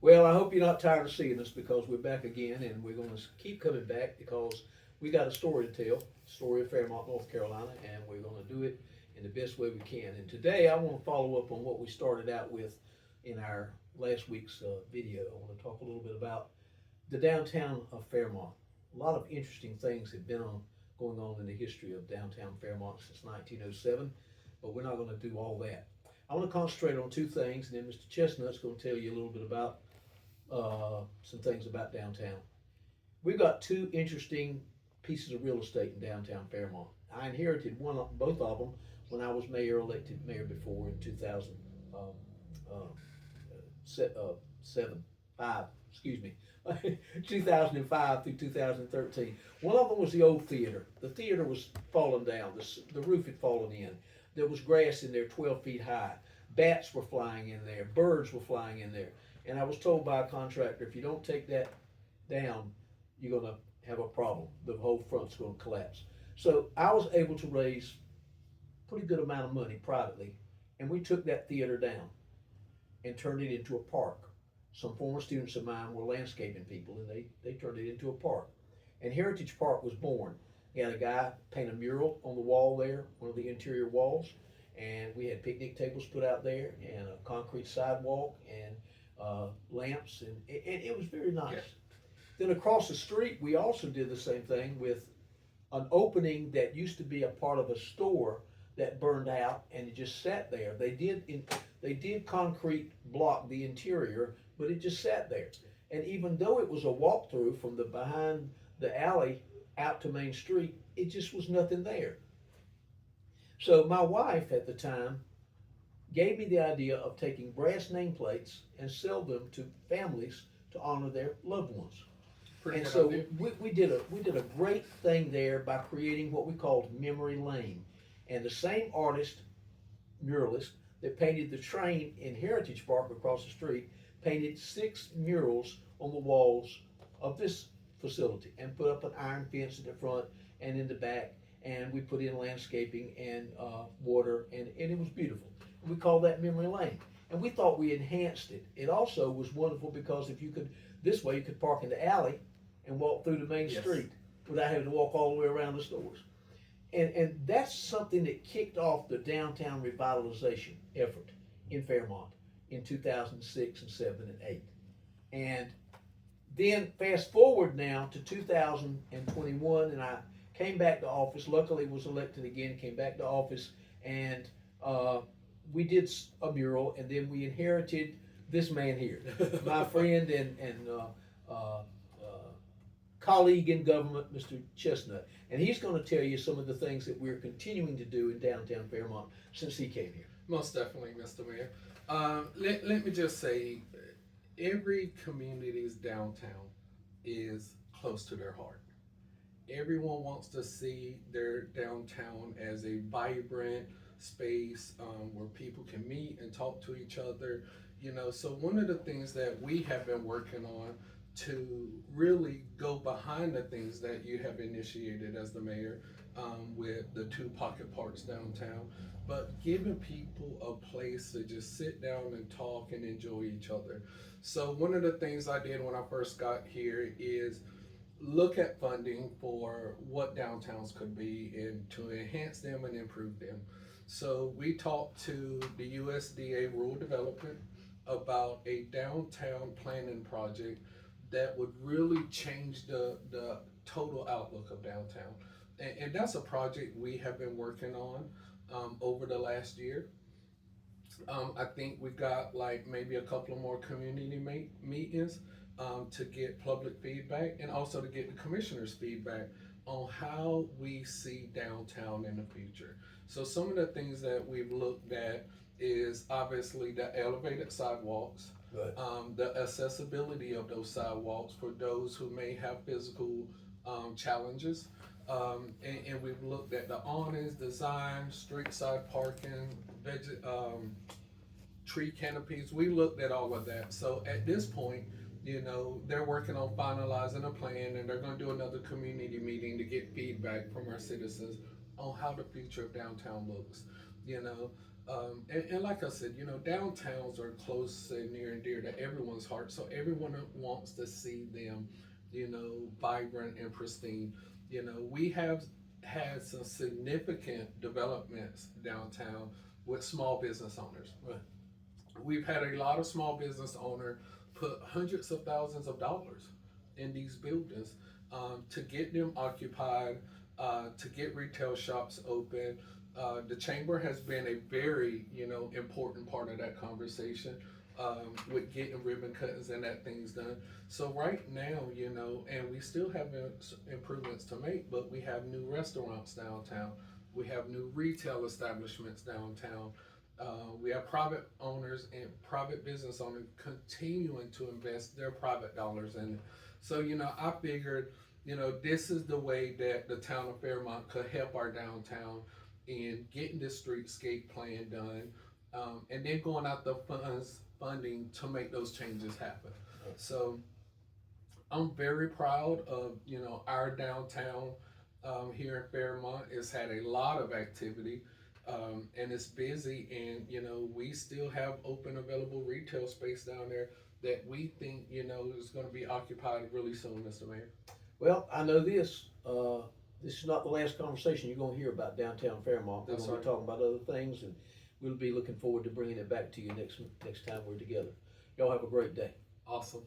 Well, I hope you're not tired of seeing us because we're back again and we're going to keep coming back because we got a story to tell, story of Fairmont, North Carolina, and we're going to do it in the best way we can. And today I want to follow up on what we started out with in our last week's video. I want to talk a little bit about the downtown of Fairmont. A lot of interesting things have been going on in the history of downtown Fairmont since 1907, but we're not going to do all that. I want to concentrate on two things, and then Mr. Chestnut's going to tell you a little bit about some things about downtown. We've got two interesting pieces of real estate in downtown Fairmont. I inherited both of them when I was elected mayor before in 2000, um, uh, seven, five, excuse me, 2005 through 2013. One of them was the old theater. The theater was falling down. The roof had fallen in. There was grass in there 12 feet high. Bats were flying in there. Birds were flying in there. And I was told by a contractor, if you don't take that down, you're going to have a problem. The whole front's going to collapse. So I was able to raise a pretty good amount of money privately, and we took that theater down and turned it into a park. Some former students of mine were landscaping people, and they turned it into a park. And Heritage Park was born. We had a guy paint a mural on the wall there, one of the interior walls, and we had picnic tables put out there and a concrete sidewalk and lamps, and it was very nice. Yeah. Then across the street, we also did the same thing with an opening that used to be a part of a store that burned out, and it just sat there. They did concrete block the interior, but it just sat there. And even though it was a walkthrough from the behind the alley out to Main Street, it just was nothing there. So my wife at the time gave me the idea of taking brass nameplates and sell them to families to honor their loved ones. Pretty and so we did a great thing there by creating what we called Memory Lane. And the same artist, muralist, that painted the train in Heritage Park across the street, painted 6 murals on the walls of this facility and put up an iron fence in the front and in the back, and we put in landscaping and water, and it was beautiful. We called that Memory Lane, and we thought we enhanced it. It also was wonderful because this way you could park in the alley and walk through the main street without having to walk all the way around the stores. And that's something that kicked off the downtown revitalization effort in Fairmont in 2006 and 7 and 8. And then fast forward now to 2021, and I came back to office. Luckily was elected again, came back to office, and we did a mural, and then we inherited this man here, my friend and colleague in government, Mr. Chestnut. And he's going to tell you some of the things that we're continuing to do in downtown Fairmont since he came here. Most definitely, Mr. Mayor. Let me just say, every community's downtown is close to their heart. Everyone wants to see their downtown as a vibrant space where people can meet and talk to each other. So one of the things that we have been working on to really go behind the things that you have initiated as the mayor with the 2 pocket parks downtown, but giving people a place to just sit down and talk and enjoy each other. So one of the things I did when I first got here is look at funding for what downtowns could be and to enhance them and improve them. So we talked to the USDA Rural Development about a downtown planning project that would really change the total outlook of downtown. And that's a project we have been working on over the last year. I think we got like maybe a couple of more community meetings to get public feedback and also to get the commissioner's feedback on how we see downtown in the future. So some of the things that we've looked at is obviously the elevated sidewalks, right. The accessibility of those sidewalks for those who may have physical challenges. And we've looked at the awnings, design, street side parking, tree canopies. We looked at all of that. So at this point, they're working on finalizing a plan, and they're going to do another community meeting to get feedback from our citizens on how the future of downtown looks. And like I said, downtowns are close and near and dear to everyone's heart. So everyone wants to see them, vibrant and pristine. We have had some significant developments downtown with small business owners. Right. We've had a lot of small business owner put hundreds of thousands of dollars in these buildings to get them occupied, to get retail shops open. The chamber has been a very, important part of that conversation with getting ribbon cuttings and that things done. So right now, and we still have improvements to make, but we have new restaurants downtown. We have new retail establishments downtown. We have private owners and private business owners continuing to invest their private dollars in it. So, I figured, this is the way that the town of Fairmont could help our downtown in getting this streetscape plan done, and then going out the funding to make those changes happen. So I'm very proud of, our downtown here in Fairmont. It's had a lot of activity. And it's busy, and we still have open available retail space down there that we think is going to be occupied really soon, Mr. Mayor. Well, I know this. This is not the last conversation you're going to hear about downtown Fairmont. We're That's going to be right. talking about other things, and we'll be looking forward to bringing it back to you next time we're together. Y'all have a great day. Awesome.